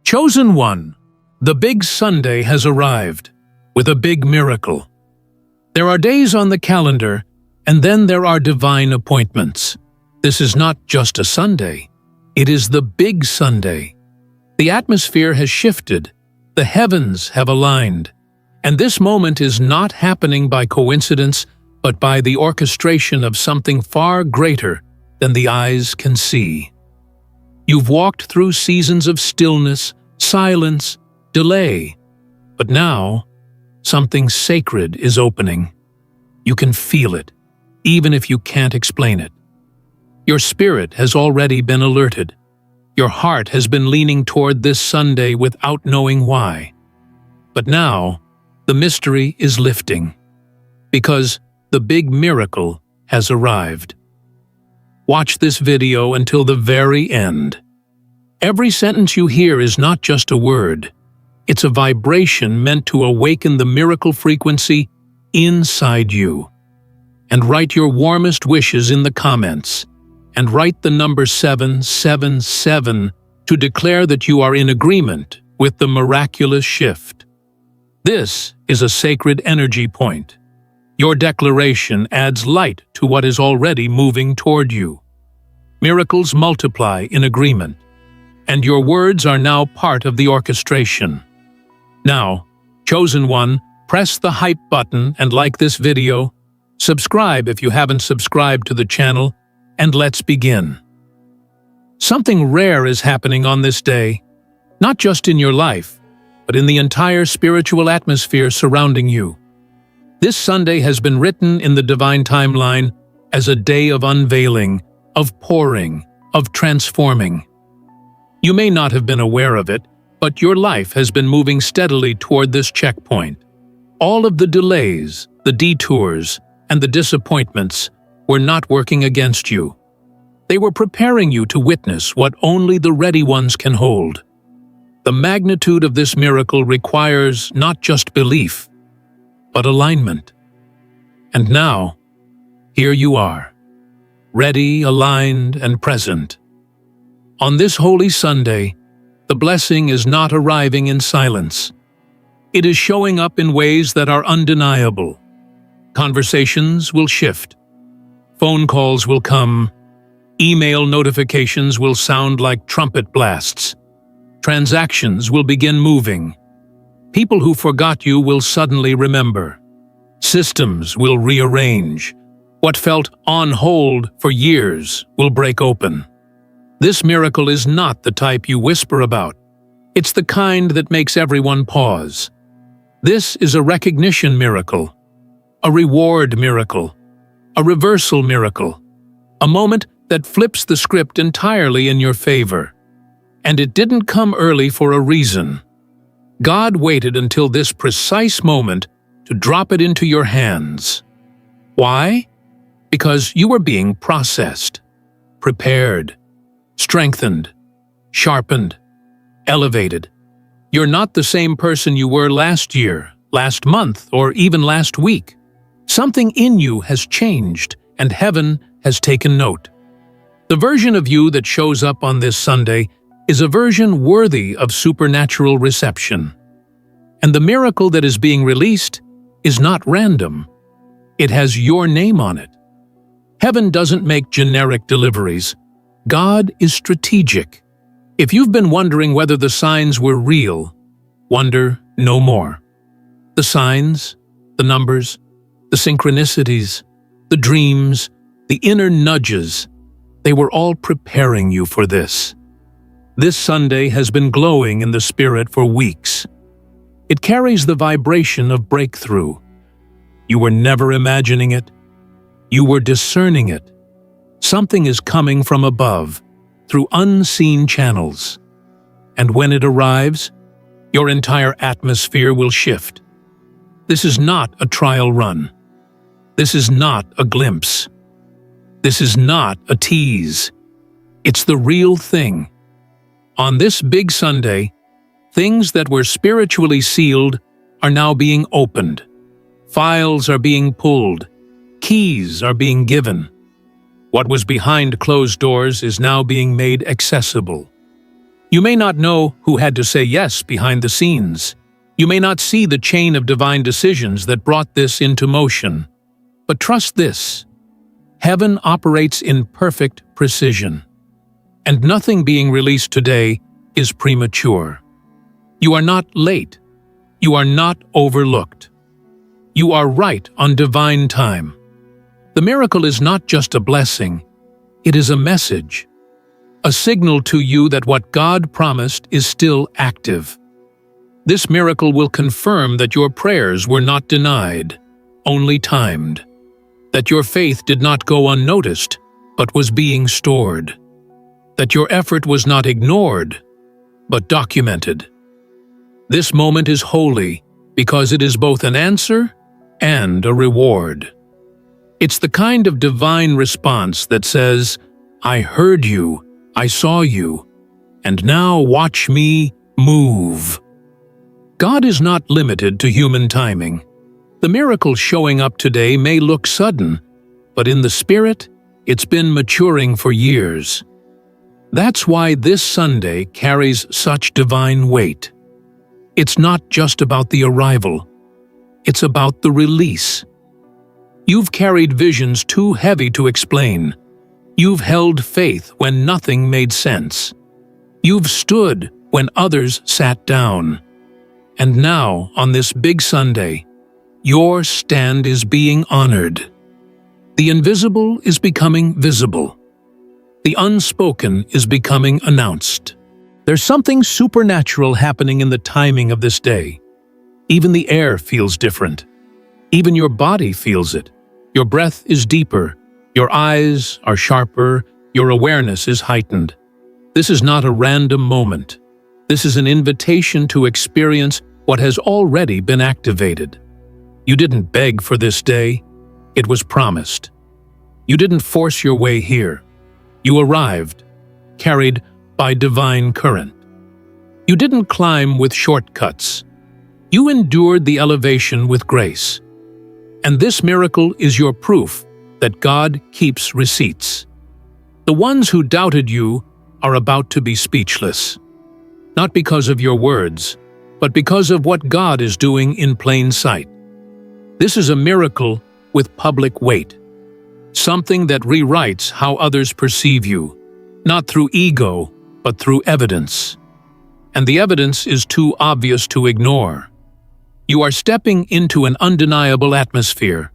Chosen one, the big Sunday has arrived, with a big miracle. There are days on the calendar, and then there are divine appointments. This is not just a Sunday, it is the big Sunday. The atmosphere has shifted, the heavens have aligned, and this moment is not happening by coincidence, but by the orchestration of something far greater than the eyes can see. You've walked through seasons of stillness, silence, delay, but now something sacred is opening. You can feel it, even if you can't explain it. Your spirit has already been alerted. Your heart has been leaning toward this Sunday without knowing why. But now, the mystery is lifting, because the big miracle has arrived. Watch this video until the very end. Every sentence you hear is not just a word. It's a vibration meant to awaken the miracle frequency inside you. And write your warmest wishes in the comments. And write the number 777 to declare that you are in agreement with the miraculous shift. This is a sacred energy point. Your declaration adds light to what is already moving toward you. Miracles multiply in agreement, and your words are now part of the orchestration. Now, chosen one, press the hype button and like this video, subscribe if you haven't subscribed to the channel, and let's begin. Something rare is happening on this day, not just in your life, but in the entire spiritual atmosphere surrounding you. This Sunday has been written in the divine timeline as a day of unveiling, of pouring, of transforming. You may not have been aware of it, but your life has been moving steadily toward this checkpoint. All of the delays, the detours, and the disappointments were not working against you. They were preparing you to witness what only the ready ones can hold. The magnitude of this miracle requires not just belief, but alignment. And now, here you are, ready, aligned, and present. On this holy Sunday, the blessing is not arriving in silence. It is showing up in ways that are undeniable. Conversations will shift. Phone calls will come. Email notifications will sound like trumpet blasts. Transactions will begin moving. People who forgot you will suddenly remember. Systems will rearrange. What felt on hold for years will break open. This miracle is not the type you whisper about. It's the kind that makes everyone pause. This is a recognition miracle, a reward miracle, a reversal miracle, a moment that flips the script entirely in your favor. And it didn't come early for a reason. God waited until this precise moment to drop it into your hands. Why? Because you were being processed, prepared, strengthened, sharpened, elevated. You're not the same person you were last year, last month, or even last week. Something in you has changed, and heaven has taken note. The version of you that shows up on this Sunday is a version worthy of supernatural reception. And the miracle that is being released is not random. It has your name on it. Heaven doesn't make generic deliveries. God is strategic. If you've been wondering whether the signs were real, wonder no more. The signs, the numbers, the synchronicities, the dreams, the inner nudges, they were all preparing you for this. This Sunday has been glowing in the spirit for weeks. It carries the vibration of breakthrough. You were never imagining it. You were discerning it. Something is coming from above, through unseen channels. And when it arrives, your entire atmosphere will shift. This is not a trial run. This is not a glimpse. This is not a tease. It's the real thing. On this big Sunday, things that were spiritually sealed are now being opened. Files are being pulled. Keys are being given. What was behind closed doors is now being made accessible. You may not know who had to say yes behind the scenes. You may not see the chain of divine decisions that brought this into motion. But trust this: heaven operates in perfect precision. And nothing being released today is premature. You are not late. You are not overlooked. You are right on divine time. The miracle is not just a blessing, it is a message, a signal to you that what God promised is still active. This miracle will confirm that your prayers were not denied, only timed, that your faith did not go unnoticed, but was being stored, that your effort was not ignored, but documented. This moment is holy because it is both an answer and a reward. It's the kind of divine response that says, "I heard you, I saw you, and now watch me move." God is not limited to human timing. The miracle showing up today may look sudden, but in the spirit, it's been maturing for years. That's why this Sunday carries such divine weight. It's not just about the arrival, it's about the release. You've carried visions too heavy to explain. You've held faith when nothing made sense. You've stood when others sat down. And now, on this big Sunday, your stand is being honored. The invisible is becoming visible. The unspoken is becoming announced. There's something supernatural happening in the timing of this day. Even the air feels different. Even your body feels it. Your breath is deeper. Your eyes are sharper. Your awareness is heightened. This is not a random moment. This is an invitation to experience what has already been activated. You didn't beg for this day. It was promised. You didn't force your way here. You arrived, carried by divine current. You didn't climb with shortcuts. You endured the elevation with grace. And this miracle is your proof that God keeps receipts. The ones who doubted you are about to be speechless. Not because of your words, but because of what God is doing in plain sight. This is a miracle with public weight. Something that rewrites how others perceive you, not through ego, but through evidence. And the evidence is too obvious to ignore. You are stepping into an undeniable atmosphere,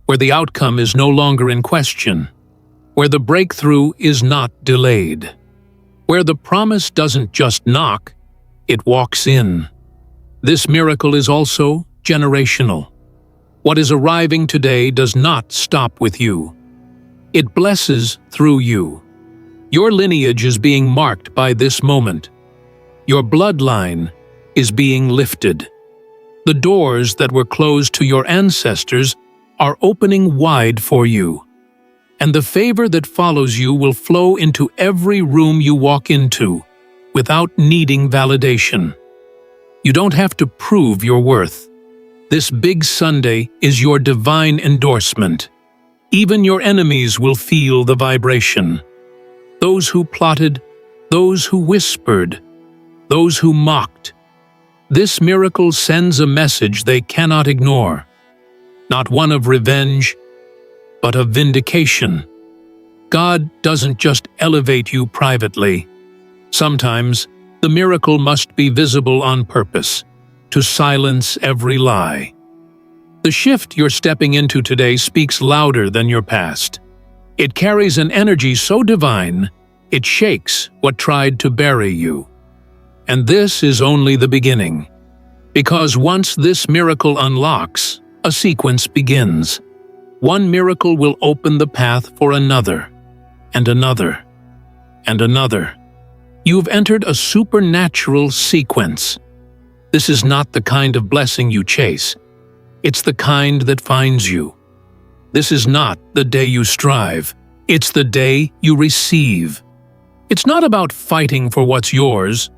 where the outcome is no longer in question, where the breakthrough is not delayed, where the promise doesn't just knock, it walks in. This miracle is also generational. What is arriving today does not stop with you. It blesses through you. Your lineage is being marked by this moment. Your bloodline is being lifted. The doors that were closed to your ancestors are opening wide for you. And the favor that follows you will flow into every room you walk into, without needing validation. You don't have to prove your worth. This big Sunday is your divine endorsement. Even your enemies will feel the vibration. Those who plotted, those who whispered, those who mocked. This miracle sends a message they cannot ignore. Not one of revenge, but of vindication. God doesn't just elevate you privately. Sometimes, the miracle must be visible on purpose, to silence every lie. The shift you're stepping into today speaks louder than your past. It carries an energy so divine, it shakes what tried to bury you. And this is only the beginning. Because once this miracle unlocks, a sequence begins. One miracle will open the path for another, and another, and another. You've entered a supernatural sequence. This is not the kind of blessing you chase. It's the kind that finds you. This is not the day you strive. It's the day you receive. It's not about fighting for what's yours.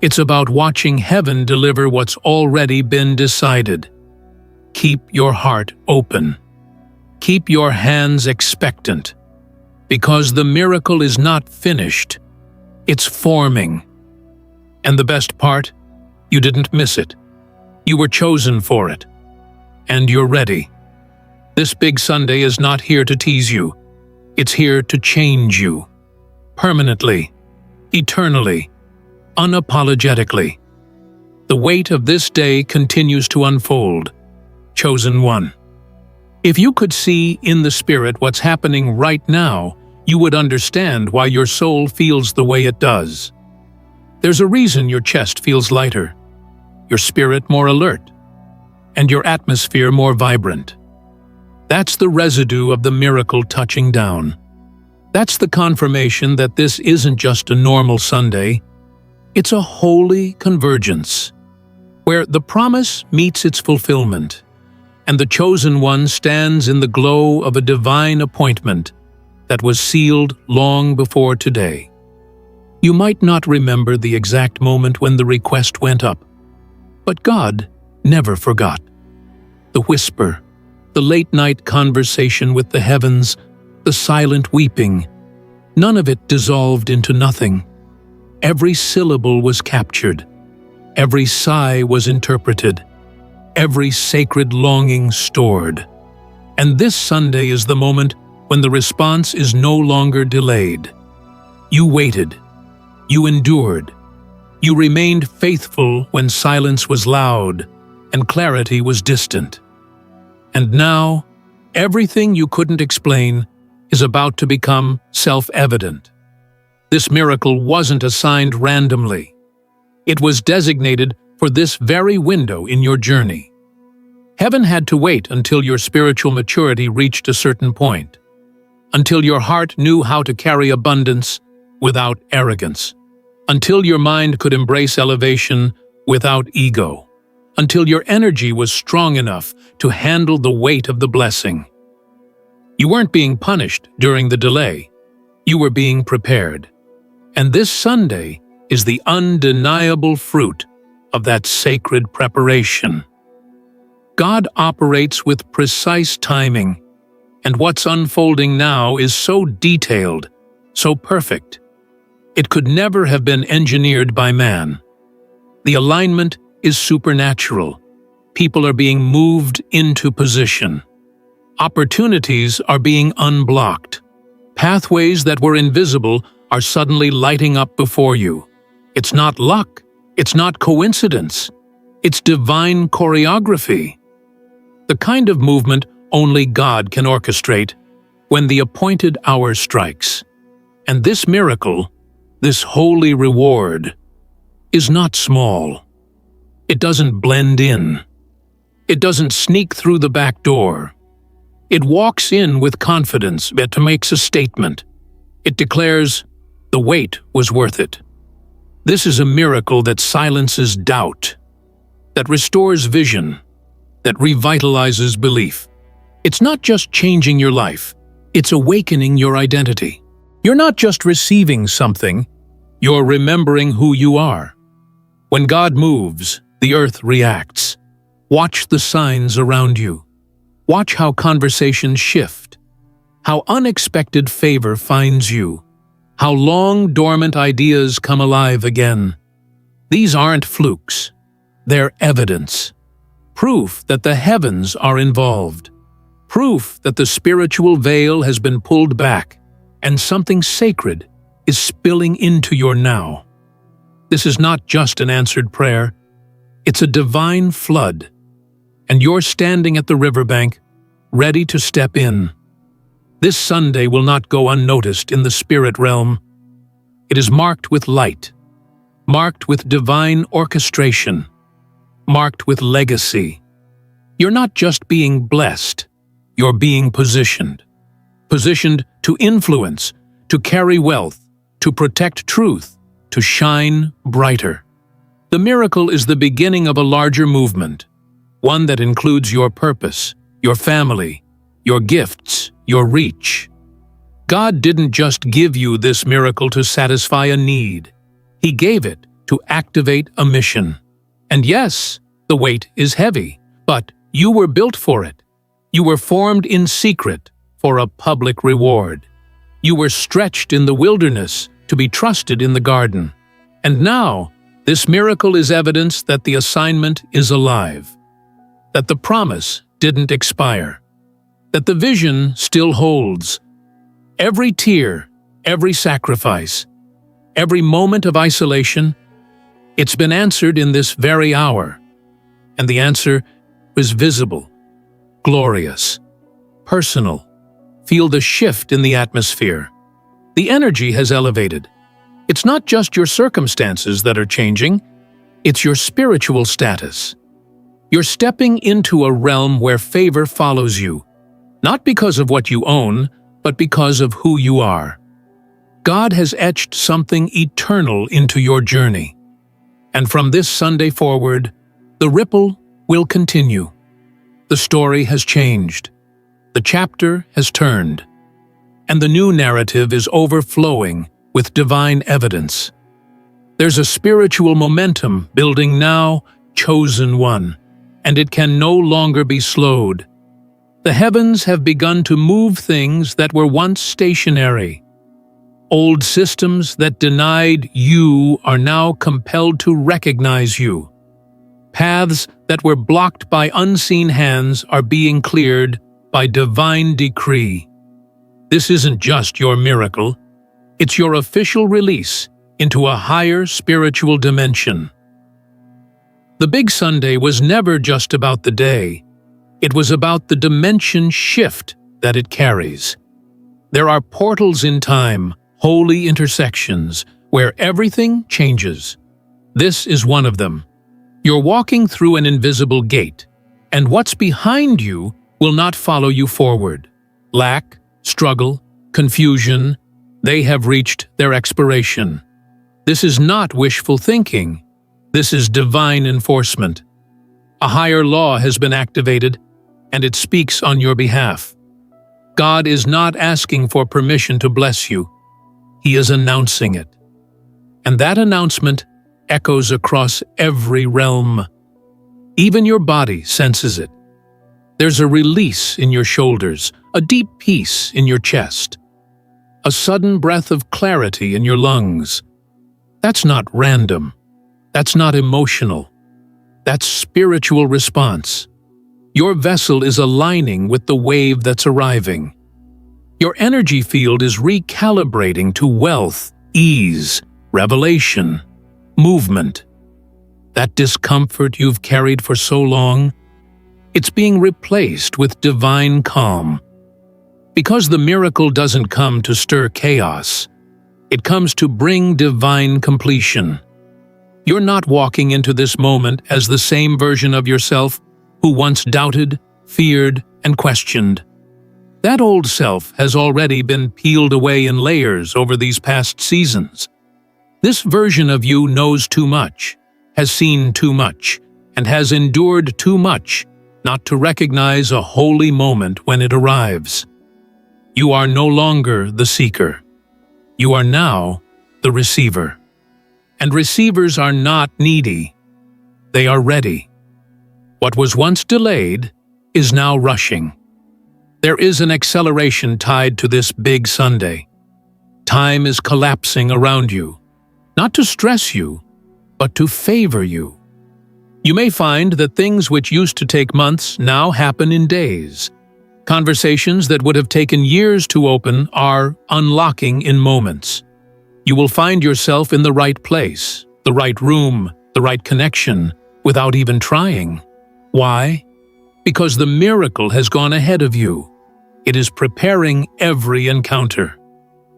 It's about watching heaven deliver what's already been decided. Keep your heart open. Keep your hands expectant. Because the miracle is not finished. It's forming. And the best part? You didn't miss it. You were chosen for it. And you're ready. This big Sunday is not here to tease you. It's here to change you. Permanently, eternally, unapologetically. The weight of this day continues to unfold. Chosen one. If you could see in the Spirit what's happening right now, you would understand why your soul feels the way it does. There's a reason your chest feels lighter, your spirit more alert, and your atmosphere more vibrant. That's the residue of the miracle touching down. That's the confirmation that this isn't just a normal Sunday. It's a holy convergence, where the promise meets its fulfillment, and the chosen one stands in the glow of a divine appointment that was sealed long before today. You might not remember the exact moment when the request went up, but God never forgot. The whisper, the late-night conversation with the heavens, the silent weeping, none of it dissolved into nothing. Every syllable was captured, every sigh was interpreted, every sacred longing stored. And this Sunday is the moment when the response is no longer delayed. You waited, you endured, you remained faithful when silence was loud and clarity was distant. And now, everything you couldn't explain is about to become self-evident. This miracle wasn't assigned randomly. It was designated for this very window in your journey. Heaven had to wait until your spiritual maturity reached a certain point, until your heart knew how to carry abundance without arrogance, until your mind could embrace elevation without ego, until your energy was strong enough to handle the weight of the blessing. You weren't being punished during the delay. You were being prepared. And this Sunday is the undeniable fruit of that sacred preparation. God operates with precise timing, and what's unfolding now is so detailed, so perfect. It could never have been engineered by man. The alignment is supernatural. People are being moved into position. Opportunities are being unblocked. Pathways that were invisible are suddenly lighting up before you. It's not luck. It's not coincidence. It's divine choreography. The kind of movement only God can orchestrate when the appointed hour strikes. And this miracle, this holy reward, is not small. It doesn't blend in. It doesn't sneak through the back door. It walks in with confidence that makes a statement. It declares, the wait was worth it. This is a miracle that silences doubt, that restores vision, that revitalizes belief. It's not just changing your life, it's awakening your identity. You're not just receiving something, you're remembering who you are. When God moves, the earth reacts. Watch the signs around you. Watch how conversations shift, how unexpected favor finds you, how long-dormant ideas come alive again. These aren't flukes. They're evidence. Proof that the heavens are involved. Proof that the spiritual veil has been pulled back and something sacred is spilling into your now. This is not just an answered prayer. It's a divine flood, and you're standing at the riverbank, ready to step in. This Sunday will not go unnoticed in the spirit realm. It is marked with light, marked with divine orchestration, marked with legacy. You're not just being blessed, you're being positioned. Positioned to influence, to carry wealth, to protect truth, to shine brighter. The miracle is the beginning of a larger movement, one that includes your purpose, your family, your gifts, your reach. God didn't just give you this miracle to satisfy a need. He gave it to activate a mission. And yes, the weight is heavy, but you were built for it. You were formed in secret for a public reward. You were stretched in the wilderness to be trusted in the garden. And now, This miracle is evidence that the assignment is alive, that the promise didn't expire, that the vision still holds. Every tear, every sacrifice, every moment of isolation, it's been answered in this very hour. And the answer is visible, glorious, personal. Feel the shift in the atmosphere. The energy has elevated. It's not just your circumstances that are changing, it's your spiritual status. You're stepping into a realm where favor follows you, not because of what you own, but because of who you are. God has etched something eternal into your journey. And from this Sunday forward, the ripple will continue. The story has changed. The chapter has turned. And the new narrative is overflowing with divine evidence. There's a spiritual momentum building now, chosen one, and it can no longer be slowed. The heavens have begun to move things that were once stationary. Old systems that denied you are now compelled to recognize you. Paths that were blocked by unseen hands are being cleared by divine decree. This isn't just your miracle, it's your official release into a higher spiritual dimension. The Big Sunday was never just about the day. It was about the dimension shift that it carries. There are portals in time, holy intersections, where everything changes. This is one of them. You're walking through an invisible gate, and what's behind you will not follow you forward. Lack, struggle, confusion, they have reached their expiration. This is not wishful thinking. This is divine enforcement. A higher law has been activated, and it speaks on your behalf. God is not asking for permission to bless you. He is announcing it. And that announcement echoes across every realm. Even your body senses it. There's a release in your shoulders, a deep peace in your chest, a sudden breath of clarity in your lungs. That's not random. That's not emotional. That's spiritual response. Your vessel is aligning with the wave that's arriving. Your energy field is recalibrating to wealth, ease, revelation, movement. That discomfort you've carried for so long, it's being replaced with divine calm. Because the miracle doesn't come to stir chaos, it comes to bring divine completion. You're not walking into this moment as the same version of yourself who once doubted, feared, and questioned. That old self has already been peeled away in layers over these past seasons. This version of you knows too much, has seen too much, and has endured too much not to recognize a holy moment when it arrives. You are no longer the seeker. You are now the receiver. And receivers are not needy. They are ready. What was once delayed is now rushing. There is an acceleration tied to this big Sunday. Time is collapsing around you, not to stress you, but to favor you. You may find that things which used to take months now happen in days. Conversations that would have taken years to open are unlocking in moments. You will find yourself in the right place, the right room, the right connection, without even trying. Why? Because the miracle has gone ahead of you. It is preparing every encounter.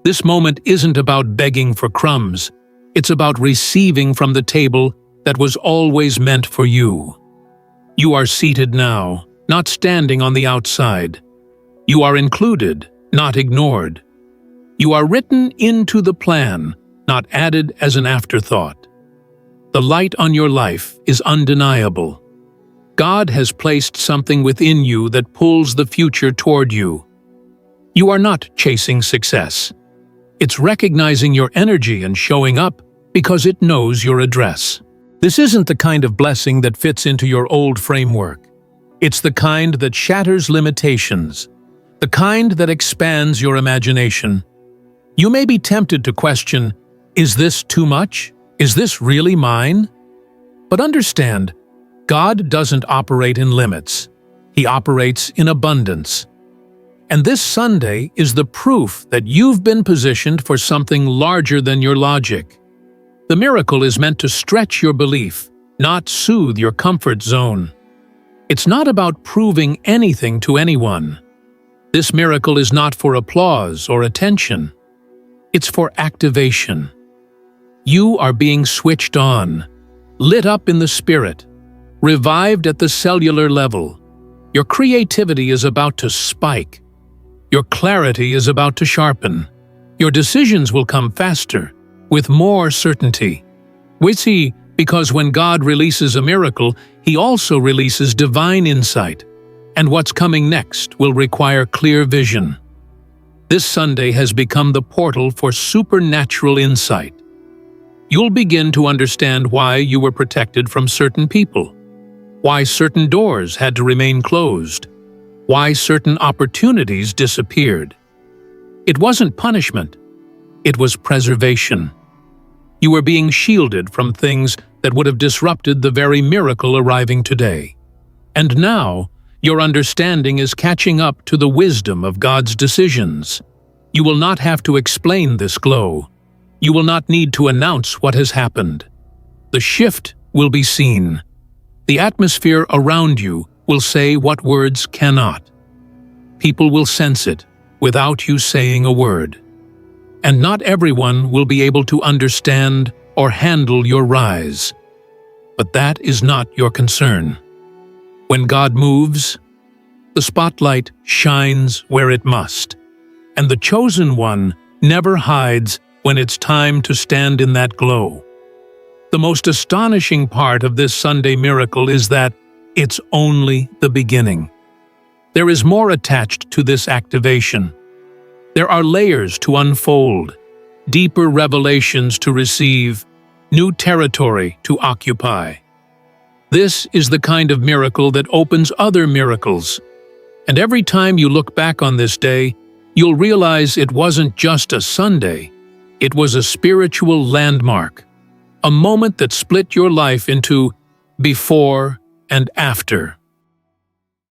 This moment isn't about begging for crumbs. It's about receiving from the table that was always meant for you. You are seated now, not standing on the outside. You are included, not ignored. You are written into the plan, not added as an afterthought. The light on your life is undeniable. God has placed something within you that pulls the future toward you. You are not chasing success. It's recognizing your energy and showing up because it knows your address. This isn't the kind of blessing that fits into your old framework. It's the kind that shatters limitations, the kind that expands your imagination. You may be tempted to question, is this too much? Is this really mine? But understand, God doesn't operate in limits. He operates in abundance. And this Sunday is the proof that you've been positioned for something larger than your logic. The miracle is meant to stretch your belief, not soothe your comfort zone. It's not about proving anything to anyone. This miracle is not for applause or attention. It's for activation. You are being switched on, lit up in the spirit, revived at the cellular level. Your creativity is about to spike. Your clarity is about to sharpen. Your decisions will come faster, with more certainty. We see, because when God releases a miracle, He also releases divine insight, and what's coming next will require clear vision. This Sunday has become the portal for supernatural insight. You'll begin to understand why you were protected from certain people, why certain doors had to remain closed, why certain opportunities disappeared. It wasn't punishment, it was preservation. You were being shielded from things that would have disrupted the very miracle arriving today. And now, your understanding is catching up to the wisdom of God's decisions. You will not have to explain this glow. You will not need to announce what has happened. The shift will be seen. The atmosphere around you will say what words cannot. People will sense it without you saying a word. And not everyone will be able to understand or handle your rise. But that is not your concern. When God moves, the spotlight shines where it must, and the chosen one never hides when it's time to stand in that glow. The most astonishing part of this Sunday miracle is that it's only the beginning. There is more attached to this activation. There are layers to unfold, deeper revelations to receive, new territory to occupy. This is the kind of miracle that opens other miracles. And every time you look back on this day, you'll realize it wasn't just a Sunday. It was a spiritual landmark, a moment that split your life into before and after.